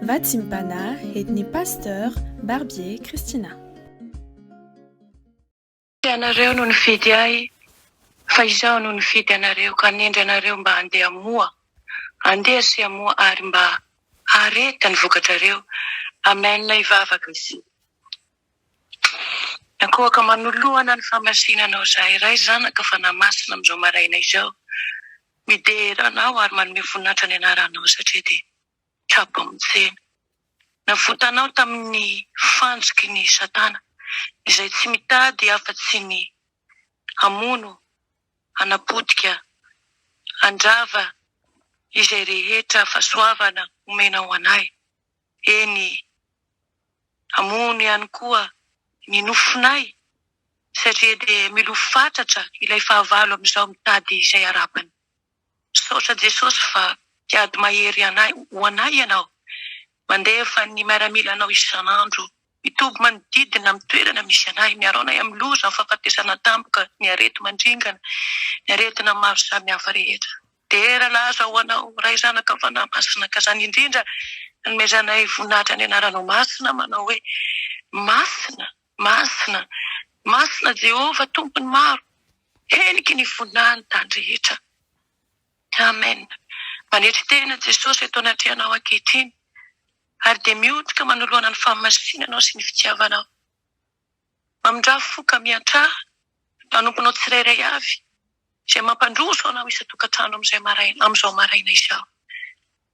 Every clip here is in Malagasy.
Vatimpana etni pasteur Barbier Christina. Ianareo no nifidy ahy, fa izaho no nifidy anareo ka nindry anareo mba handeha moa. Andeha sy amoa ary mba areta ny vokatrareo. Amen na ivavaka izy. Nakoaka manoloana ny famasinanao zahay iray zanaka fa namasina amin'izao maraina izao. Midera anao ary manome voninahitra ny anaranao satria dia tsapa amintsena. Navotanao tamin'ny fanjoky ny Satana, izay tsy mitady afa-tsy ny hamono, hanapotika, handrava izay rehetra fahasoavana omenao anay. Eny hamono ihany koa ny nofinay, satria dia milofatratra ilay fahavalo amin'izao mitady izay arapany. Saotra Jesosy fa tiady mahery anay, ho anay ianao. Mandefa ny miaramila anao isan'andro, mitoby manodidina amin'ny toerana misy anay, miaro anay amin'ny loza, ny fahafatesana tampoka, ny arety mandringana, ny aretina maro samihafa rehetra. Dera laza ho anao, ray zanaka fanahy masina ka zany indrindra, nomezanay voninahitra ny anaranao masina, manao hoe masina, masina, masina Jehova tompony maro, heniky ny voninahiny tany rehetra. Amen. Manetry tena Jesosy eto anatrianao ankehitriny, ary dia mihotrika manoloana ny fahamasinanao sy ny fitiavanao. Mamindra foka miantraha, manomponao tsirairay avy, izay mampandroso anao isa-tokantrano amin'izao maraina izao.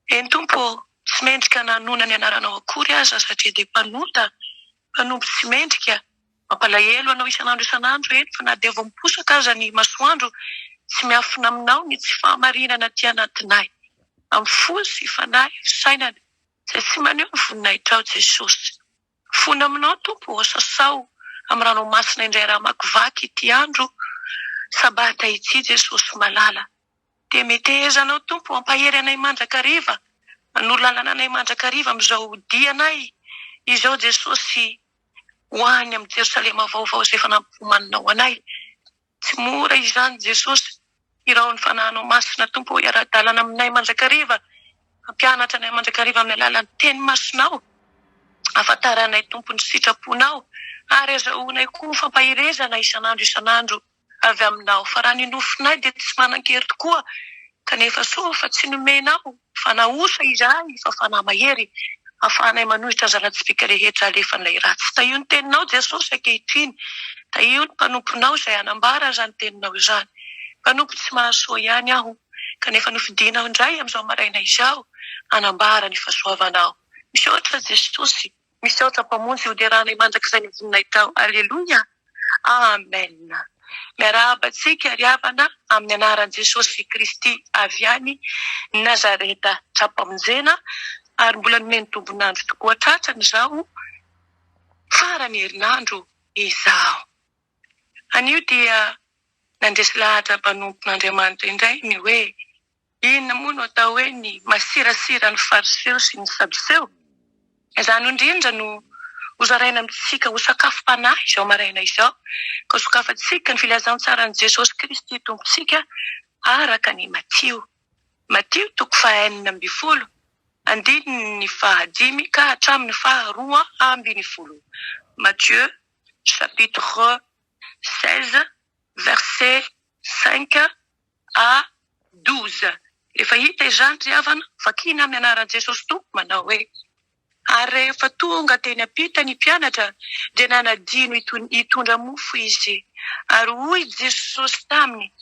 Eny Tompo, tsy mendrika nanona ny anaranao akory aza satria dia mpanompo tsy mendrika, mampalahelo anao isan'andro eny, fa na dia vao miposaka aza ny masoandro, tsy miafina aminao ny tsy fahamarinana ty anatinay. Amin'ny fo sy fanahy, sainana, izay tsy maneho ny voninahitra ao Jesosy. Fona aminao Tompo, sasao amin'ny ranomasina indray raha makivaky ity andro sabata ity Jesosy malala. Dia metehezanao Tompo, ampahery anay mandrakariva, anolalana anay mandrakariva amin'izao dianay, izao Jesosy ho any amin'ny Jerosalema vaovao izay efa nampifomananao anay. Tsy mora izany Jesosy, irao ny fanahinao masina Tompo, iara-dalana aminay mandrakariva, ampianatra anay mandrakariva amin'ny alalan'ny teny masinao, afantaranay Tompo ny sitraponao, ary azahoanay koa fampahirezana isan'andro avy aminao. Fa raha ny nofinay dia tsy manan-kery tokoa, kanefa soa fa tsy nomenao, fa naosa izahay, fa fanahy mahery, ahafahanay manohitra zana-tsipika rehetra alefan'ilay ratsy. Ta io ny teninao Jesosy ankehitriny, ta io ny mpanomponao izay anambara zany teninao izany. Mpanompo tsy mahasoa ihany aho, kanefa nofidinao indray amin'izao maraina izao, anambara ny fahasoavanao. Misaotra Jesosy, misaotra mpamonjy hoderanay mandrakizay ny voninahitra. Alleluia. Amen. Miarahabantsika riavana amin'ny anaran'i Jesosy Kristy avy any Nazareta Trapamonjena, ary mbola nomeny tombonandro tokoa tratrany izao farany herinandro izao. Anio dia nandresy lahatra mpanompon'Andriamanitra indray ny hoe inona moa no atao hoe ny masirasira ny fariseo sy ny saduceo. Izany indrindra no hozaraina amintsika ho sakafom-panahy izao maraina izao, ka sokafantsika ny filazantsarany Jesosy Kristy tompontsika araka ny Matio 5:20, andininy ny 5 ka hatramin'ny 12. Matthieu chapitre 16 verset 5 à 12. Rehefa hita izany riavana, vakina amin'ny anaran'i Jesosy Tompo manao hoe: ary rehefa tonga teny ampita ny mpianatra, dia nanadino hitondra mofo izy, ary hoy Jesosy taminy: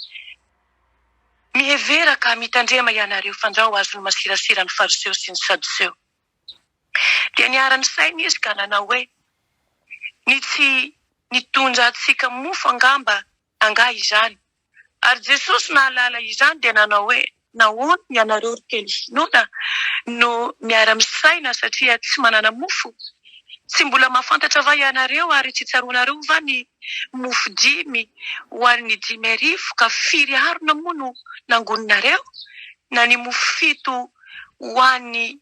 miheveraka mitandrema ianareo fandrao azony masirasira ny fariseo sy ny saduceo. Dia niara-ny saina izy ka nanao hoe ny tsy nitondra atsika mofo angamba angah izany. Ary Jesosy nahalala izany dia nanao hoe nahoana ianareo kely finoana no miara-misaina satria tsy manana mofo? Tsy mbola mahafantatra va ianareo ary tsy tsaroanareo va ny mofo 5 ho an'ny 5,000 ka 5 arona moa no nangoninareo? Na ny mofo 7 ho an'ny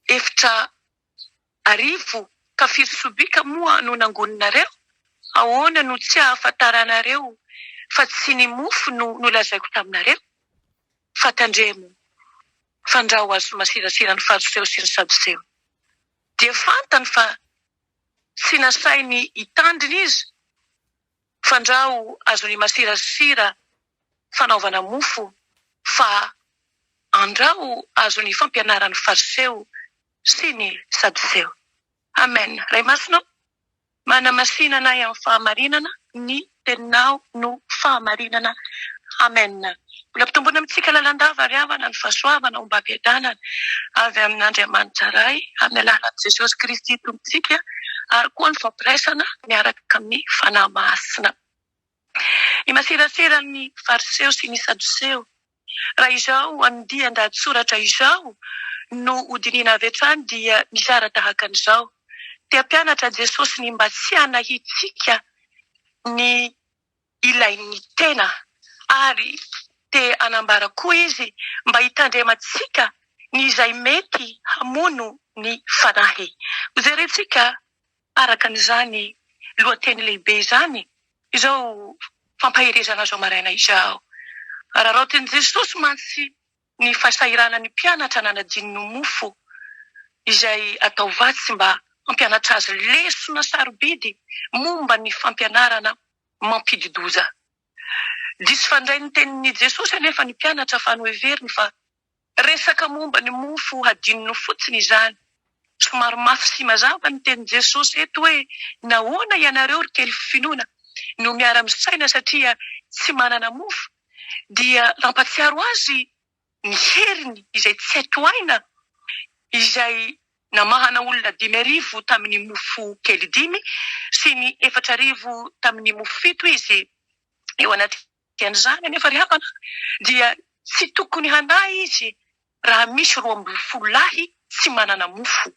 4,000 ka 5 sobika moa no nangoninareo? Ahoana no tsy ahafantaranareo fa tsy ny mofo no lazaiko taminareo? Fatandremo fandrao azy masirasira ny fariseho sy ny saduseho. Dia fantany fa sy nasainy hitandriny izy fandrao azony masirasira fanaovana mofo fa andrao azony fampianarany fariseho sy ny saduseho. Amen. Ray masina mana masinana amin'ny fahamarinana ny teninao no fahamarinana. Amen. Mbola mpitombona amintsika lalandava ary havana ny fahasoavana ombam-piadanana avy amin'Andriamanitra ray amin'ny alalan'i Jesosy Kristy tompontsika ary koa ny fampiresana miaraka amin'ny fanahy masina. Ny masirasira ny fariseho sy ny saduseho. Raha izao andihy an-dahatsoratra izao no hodinina avy hatrany dia mizara tahaka an'izao. Te hampianatra Jesosy ny mba tsy hanahitsika ny ilain'ny tena ary te hanambara koa izy mba hitandremantsika ny izay mety hamono ny fanahy. Hojerentsika araka n'izany lohateny lehibe izany izao fampahirezana zao maraina izao. Raharotin'i Jesosy mantsy ny fahasahiranany mpianatra nanadininy mofo izay atao vatsy mba mampianatra azy lesona sarobidy momba ny fampianarana mampididoza. Disy fandray ny tenin'ny Jesosy anefa ny mpianatra fa noheveriny fa resaka momba ny mofo hadininy fotsiny izany. Somary mafy sy mazava ny tenin'i Jesosy eto hoe nahoana ianareo ry kely finoana no miara-misaina satria tsy manana mofo. Dia lampatsiaro azy ny heriny izay tsy atoaina izay namahana olona 5,000 tamin'ny mofo kely 5 sy ny 4,000 tamin'ny mofo 7 izy eo anatin'izany. Anefa ry havana dia tsy tokony hanahy izy raha misy 12 lahy tsy manana mofo.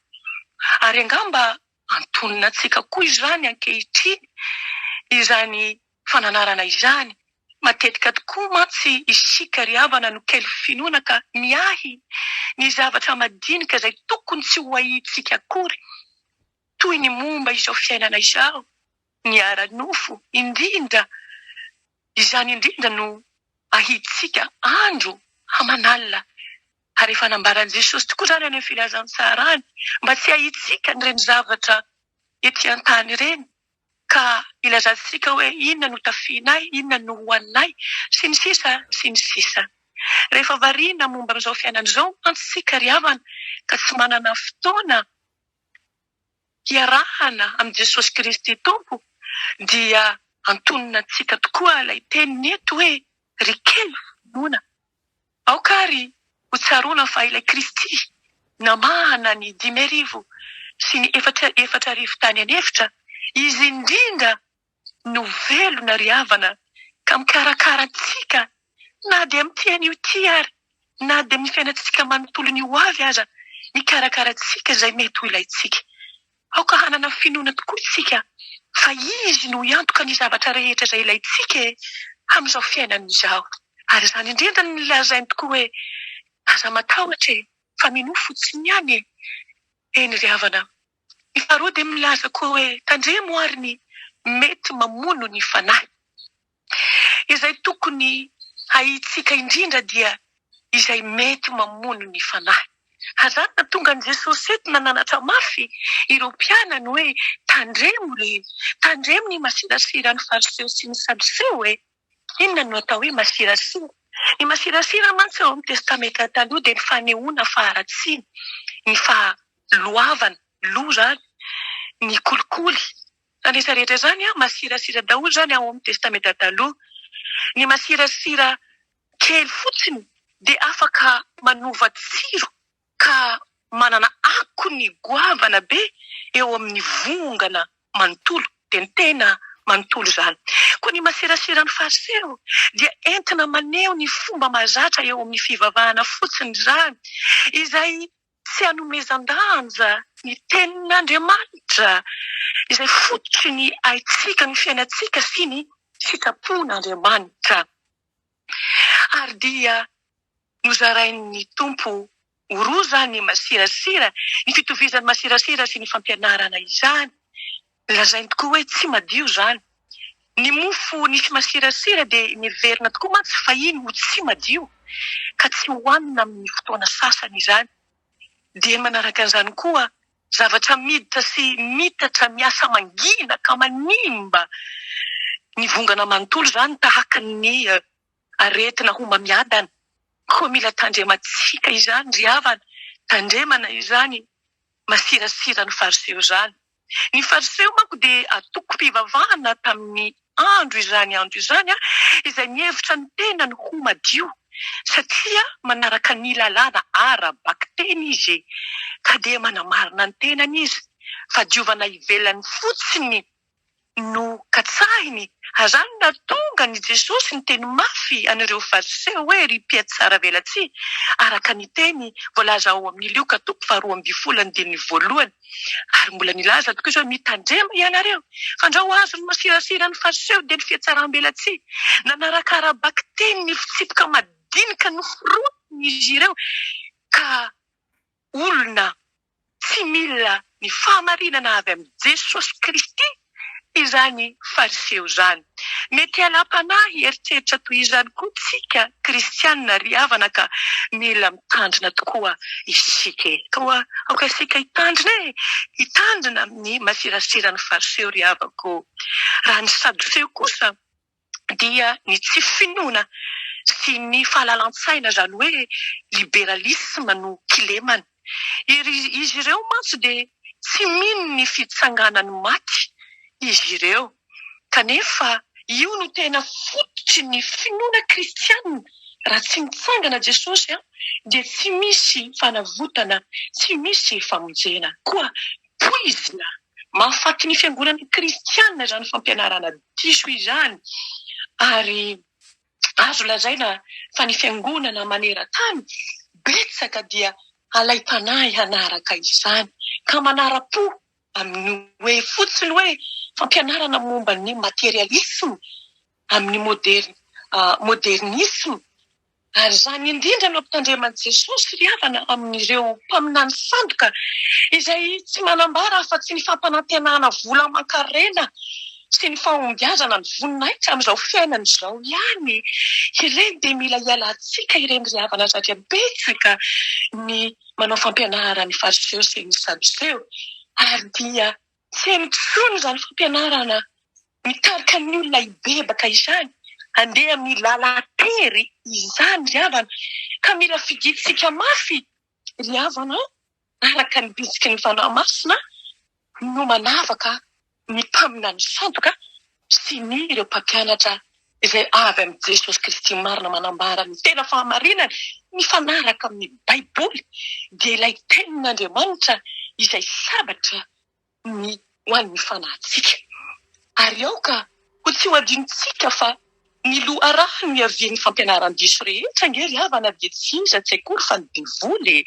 Ary angamba antonina antsika koa izany ankehitriny izany fananarana izany. Matetika tokoa mantsy isika ry havana no kely finoana ka miahy ny zavatra madinika izay tokony tsy ho ahitsika akory toy ny momba izao fiainana izao, ny ara-nofo indrindra. Izany indrindra no ahitsika andro hamanalina. Ary efa nambaran'i Jesosy tokoa izany any amin'ny filazantsarany mba tsy ahitsika nireny zavatra ety an-tany ireny ka ilazantsika hoe inona no tafianay, inona no hoaninay sy ny sisa sy ny sisa. Rehefa variana momba amin'izao fiainana izao antsika ry havana ka tsy manana fotoana hiarahana amin'ny Jesosy Kristy Tompo dia antonina antsika tokoa ilay teniny eto hoe ry kely finoana. Aokary ho tsaroana fa ilay Kristy namahana ny 5,000 sy ny 4,000 tany anefitra. Izy indrindra no velona ry havana ka mikarakara antsika na dia amin'ny tiany io ty ary na dia amin'ny fiainantsika manontolo ny ho avy aza mikarakara antsika izay mety ho ilaitsika. Aoka hanana finoana tokoa isika fa izy no hiantoka ny zavatra rehetra izay ilaitsika amin'izao fiainana izao. Ary izany indrindra ny lazainy tokoa hoe aza matahotra fa mino fotsiny ihany eny ry havana. Ny faharoa dia milaza koa hoe tandremo ary ny mety mamono ny fanahy. Izay tokony ahitsika indrindra dia izay mety mamono ny fanahy. Hazana tonga ny Jesosy eto nananatra mafy ireo mpianany hoe tandremo ny masirasira ny fariseho sy ny saduseho hoe inona no atao hoe masirasira. Ny masirasira mantsy eo amin'ny testamenta taloha dia ny fanehoana faharatsiana, ny fahaloavana, loza, ny kolikoly. Rehetra rehetra zany masirasira daholo zany ao amin'ny testamenta taloha. Ny masirasira kely fotsiny dia afaka manova tsiro ka manana akony goavana be eo amin'ny vongana manontolo dia ny tena manontolo zany. Koa ny masirasira ny fariseho dia entina maneho ny fomba mahazatra eo amin'ny fivavahana fotsiny zany izay tsy hanomezan-danja ny tenin'Andriamanitra izay fototra ny aitsika ny fiainantsika sy ny sitrapon'Andriamanitra. Ary dia nozarain'ny Tompo roa zany masirasira, ny fitovizan'ny masirasira sy ny fampianarana izany. Lazainy tokoa hoe tsy madio zany. Ny mofo nisy masirasira dia miverina tokoa mantsy fa iny ho tsy madio ka tsy hoanina amin'ny fotoana sasany izany. Dia manaraka an'izany koa zavatra miditra sy mitatra miasa mangina ka manimba ny vongana manontolo izany tahaka ny aretina ho mamiadana. Koa mila tandremantsika izany ry havana, tandremana izany masirasira ny fariseo izany. Ny fariseo manko dia atoko-pivavahana tamin'ny andro izany izay mihevitra ny tena ny ho madio, satria manaraka ny lalàna ara-baky teny izy, ka dia manamarina ny tenany izy fa diovana ivelany fotsiny no katsahiny. Azany na tonga ny Jesosy ny teny mafy an'ireo fariseo hoe ry mpiatsara velatsy, araka ny teny voalaza ao amin'ny Lioka 12:1, ary mbola nilaza tokoa izao mitandrema ianareo fandrao azo ny masirasira ny fariseo dia ny fiatsaram-belatsy, nanaraka ara-baky teny ny fitsipika madinika no forotiny izy ireo, ka olona tsy mila ny fahamarinana avy amin'ny Jesosy Kristy izany fariseo izany. Mety alam-panahy eritreritra toy izany koa tsika kristianina ry havana, ka mila mitandrina tokoa isika. Ka aoka isika hitandrina amin'ny masirasira ny fariseo ry havako. Raha ny sadoseo kosa dia ny tsy finoana sy ny fahalalan-tsaina, izany hoe liberalisme no kilemana. Izy ireo mantsy dia tsy mino ny fitsanganany maty izy ireo, kanefa io no tena fototry ny finoana kristianina. Raha tsy mitsangana Jesosy dia tsy misy fanavotana, tsy misy famonjena. Koa poizina mahafaty ny fiangonana kristianina izany fampianarana diso izany, ary azo lazaina fa ny fiangonana maneran-tany betsaka dia alai-panahy hanaraka izany, ka manara-po amin'ny hoe fotsiny hoe fampianarana momba ny materialisme amin'ny modernisme. Ary izany indrindra no ampitandreman'i Jesosy ry havana amin'ireo mpaminany sandoka izay tsy manambara afa-tsy ny fampanantenana vola aman-karena sy ny fahombiazana ny voninahitra amin'izao fiainana izao ihany. Ireny dia mila hialantsika ireny ry havana, satria betsaka ny manao fampianarana ny fariseo sy ny sadoseo, ary dia tsy mitsono izany fampianarana mitarika ny olona ibebaka izany, andeha milalatery izany ry havana, ka mila fiditsika mafy ry havana araka ny bitsiky ny fanahy masina no manavaka ny mpaminany sandoka sy ny ireo mpampianatra izay avy amin'ny Jesosy Kristy marina manambara ny tena fahamarinana mifanaraka amin'ny Baiboly, dia ilay tenin'Andriamanitra izay sabatra ny ho an'ny fanahintsika. Ary aoka ho tsy ho adinontsika fa ny loharaha no iavian'ny fampianarana diso rehetra ngery havana, dia tsy iza tsy akory fa ny devoly.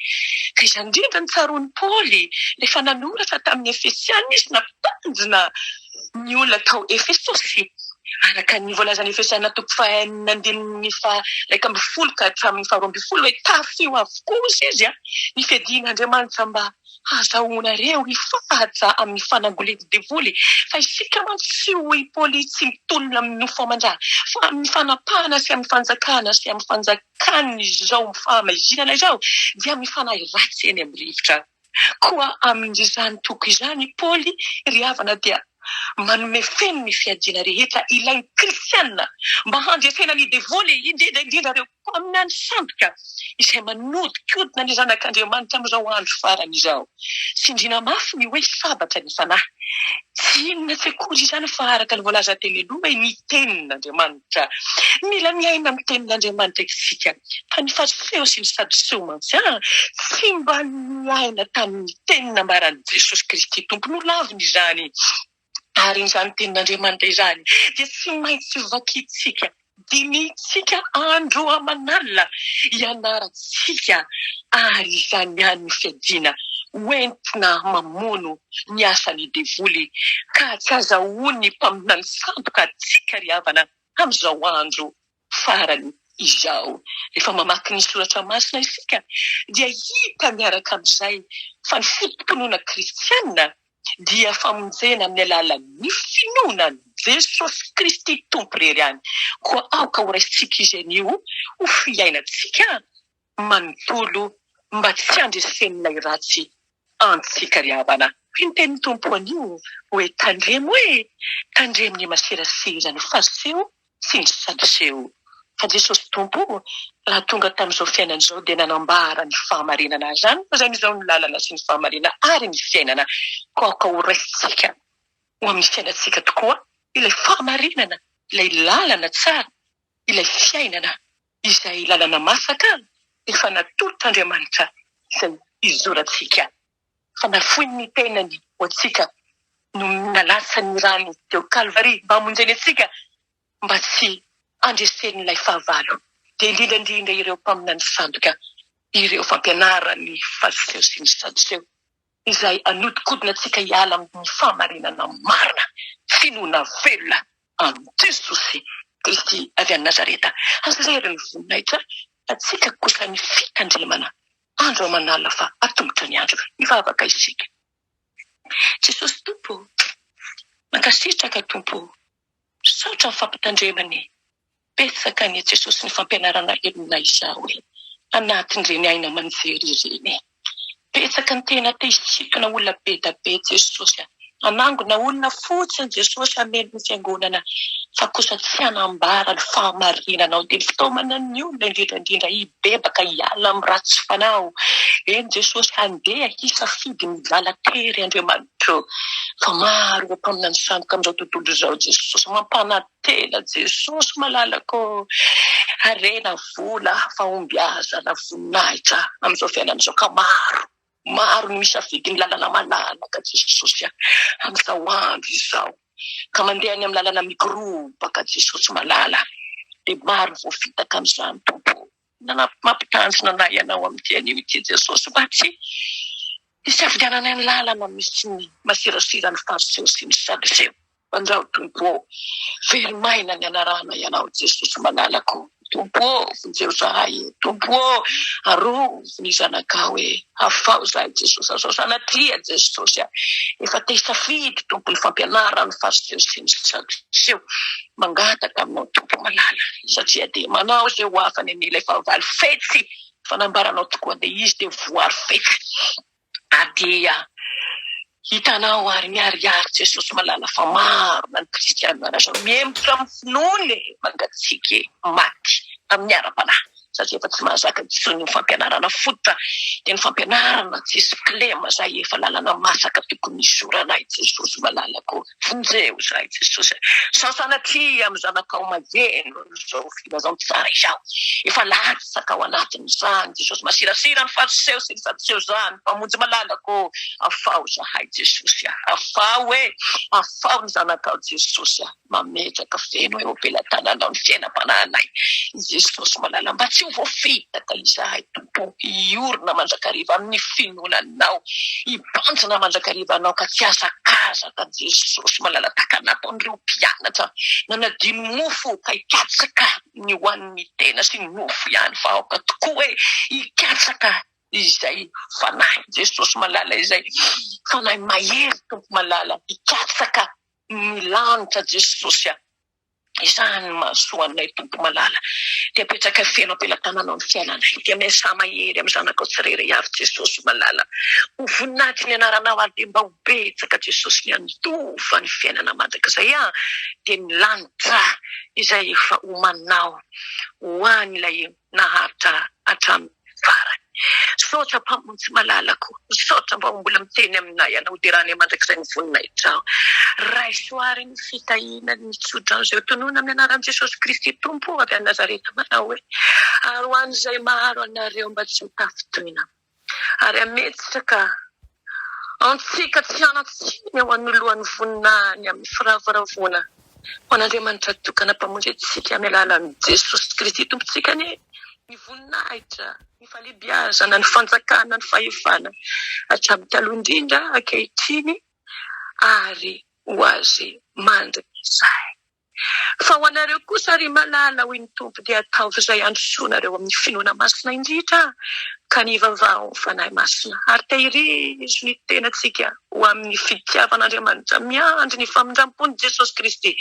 Ka izany indrindra ny tsaroan'i Paoly rehefa nanoratra tamin'ny Efesiana izy nampitandrina ny olona tao Efesosy, araka ny voalazan'ny Efesiana 1:2-10 ka hatramin'ny 12 hoe tafio avokoa izy ny fiadian'Andriamanitra mba hazahoanareo hifahaja amin'ny fanangolety devoly. Fa isika mantsy tsy hoy Paoly tsy mitolona amin'ny nofo-amandraha, fa amin'ny fanapahana sy amin'ny fanjakana sy amin'ny fanjakany izao mifahamazinana izao dia mifanahy ratsy eny amin'ny rivotra. Koa amin'izany toko izany Paoly ry havana dia manome feno ny fiadiana rehetra ilain'ny kristianina mba handresena ny devoly, indrindra ireo mpaminany sandoka izay manodikodina ny zanak'Andriamanitra amin'izao andro farany izao. Sindrina mafy ny hoe sabatra ny fanahy, tsy inona tsy akory izany fa araka ny voalaza teny aloha hoe ny tenin'Andriamanitra. Mila miaina amin'ny tenin'Andriamanitra isika, fa ny fariseo sy ny sadoseo mantsy tsy mba miaina tamin'ny teny nambaran'i Jesosy Kristy tompony ho laviny izany. Ary izany tenin'Andriamanitra izany dia tsy maintsy vakitsika, dinitsika andro aman'alina ianarantsika, ary izany ihany ny fiadiana hoentina mamono ny asany devoly, ka tsy azahoany mpaminany sandoka atsika ry havana amin'izao andro farany izao. Rehefa mamaky ny soratra masina isika dia hita miaraka amin'izay fa ny fotom-pinoana kristianina dia famonjena amin'ny alalan'ny finoana Jesosy Kristy tompo rery any. Koa aoka ho raisitsika izy anio ho fiainantsika manontolo mba tsy andresen'ilay ratsy antsika ry havana. Ny tenin'ny tompo anio hoe tandremo ny maserasera ny fariseho sy ny sadoseo. Fa Jesosy tompo raha tonga tamin'izao fiainana izao dia nanambara ny fahamarinana azy any, fa zany izao ny lalana sy ny fahamarinana ary ny fiainana. Koa ho raisitsika ho amin'ny fiainantsika tokoa ilay fahamarinana, ilay lalana tsara, ilay fiainana izay lalana masaka efa natolotr'Andriamanitra izay izorantsika. Fa nafoy ny tenany ho antsika no nalasa ny rano teo Kalvari mba hamonjeny antsika mba tsy andresen'ilay fahavalo. Dia indrindrandrindra ireo mpaminany sandoka, ireo fampianarany fariseho sy ny sadoseo izay anodikodina antsika hiala amin'ny fahamarinana marina, finoana velona amin'ny Jesosy Kristy avy any Nazareta. Azarery ny voninahitra atsika kosa ny fitandremana andro aman'alina fa atombotra ny andro mivavaka isika. Jesosy tompo, mankasitraka tompo, saotra ny fampitandremany. Betsaka ny Jesosy ny fampianarana elona izao anatin'ireny aina manjery ireny. Betsaka ny tena te hisikana olona be da be Jesosy. Anangona olona fotsiny Jesosy ameny ny fiangonana, fa kosa tsy anambara ny fahamarinana ao dia ny fitaomana ny olona indrindrandrindra hibebaka hiala amin'ny ratsy fanao. Eny Jesosy handeha hisafidy ny lala-tery Andriamanitra. Fa maro ireo mpaminany sandoka amin'izao tontolo izao Jesosy mampanatena Jesosy malalako arena vola fahombiazana voninahitra amin'izao fiainana izao. Ka maro ny misafidy ny lalana malalaka Jesosy amin'izao andro izao, ka mandeha any amin'ny lalana mikorobaka Jesosy malala. Dia maro voafitaka amin'izany tompo. Mampitanjona anay ianao amin'ity anio ity Jesosy mba tsy hisafidianana ny lalana misy ny masirasira ny fariseho sy ny sadoseo. Andrao tompo, very maina ny anarana ianao Jesosy malalako. Tompo, vonjeo zahay. Tompo, arovo ny zanakao afao zahay Jesosy, azao sanatria Jesosy. Efa te hisafidy tompo ny fampianarana ny fariseho sy ny sadoseo. Mangataka aminao tompo malala, satria dia manao izay ho afany an'ilay fahavalo fetsy fanambaranao tokoa dia izy dia voary fetsy. Adia hitanao ary miariary Jesosy malala fa maro na ny kristianina zao miembotra amin'ny finoany mangatsiaka maty amin'ny ara-panahy. Satria efa tsy mahazaka ny fampianarana fototra dia ny fampianarana Jesosy klema zay efa lalana masaka tokony isoranay Jesosy malalako. Vonjeo zahay Jesosy, sasanatria amin'ny zanakao majeno zao filazao tsara izao. Efa latsaka ao anatin'izany Jesosy, masirasira ny fariseho sy ny sadoseo zany mpamonjy malalako. Afao zahay Jesosy, afao afao ny zanakao Jesosy, mametraka feno eo ampelantananao ny fiainam-panahinay Jesosy malala, mba tsy ho voafitaka izahay tompo. Iorina mandrakariva amin'ny finoananao, ibanjina mandrakariva anao ka tsy azakazaka Jesosy malala, taka nataon'ireo mpianatra nanadino mofo ka hikatsaka ny hoan'ny tena sy ny mofo ihany, fa aoka tokoa hikatsaka izay fanahy Jesosy malala, izay fanahy mahery tompo malala, hikatsaka ny lanitra Jesosy. Izany mahasoanay tompo malala. Dia apetraka feno ampelantananao ny fiainanay, dia miasa mahery amin'ny zanakao tsirairay avy Jesosy malala. Ho voninahitra ny anaranao ary dia mba ho betsaka Jesosy ny andova ny fiainana mandrakizay dia ny lanitra izay efa homanao ho an'ilay naharitra hatramin'ny farany. Saotra mpamonjy malalako, saotra mba mbola miteny aminay ianao dia raha ny mandrakizay ny voninahitra. Raisoary ny fitahiana ny tsodrano izay tonona amin'ny anaran'i Jesosy Kristy tompo avy any Nazareta manao hoe ary ho an'izay maro anareo mba tsy ho tafitoina ary ametitsaka antsika tsy anatsiny ao anoloan'ny voninahiny amin'ny firavoravona ho an'Andriamanitra tokana mpamonjy antsika amin'ny alalan'i Jesosy Kristy tompontsika ny voninahitra, ny falebiazana, ny fanjakana, ny fahefana hatramin'ny taloha indrindra ankehitriny ary ho azy mandrakizay. Fa ho anareo kosa ry malala hoy ny tompo dia ataovy izay androsoanareo amin'ny finoana masina indritra ka ny vavao fanahy masina ary tehirizo ny tenantsika ho amin'ny fitiavan'Andriamanitra miandry ny famindram-pon'i Jesosy Kristy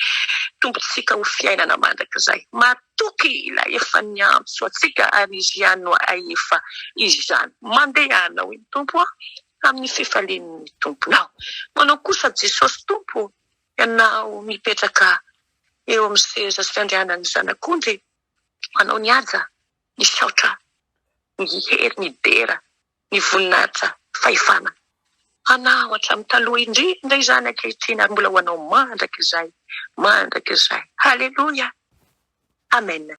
tompontsika ho fiainana mandrakizay. Matoky ilay efa niantso atsika ary izy ihany no ahefa izany. Mandehana hoy ny tompo amin'ny fifalian'ny tomponao. Manao kosa Jesosy tompo ianao mipetraka eo amin'ny seza sy fiandrianan'ny zanak'ondry, manao ny haja, ny saotra, ny hery, ny dera, ny voninahitra, fahefana. Anao hatramin'ny taloha indrindra izany ankehitriny ary mbola ho anao mandrakizay. Haleluya. Amen.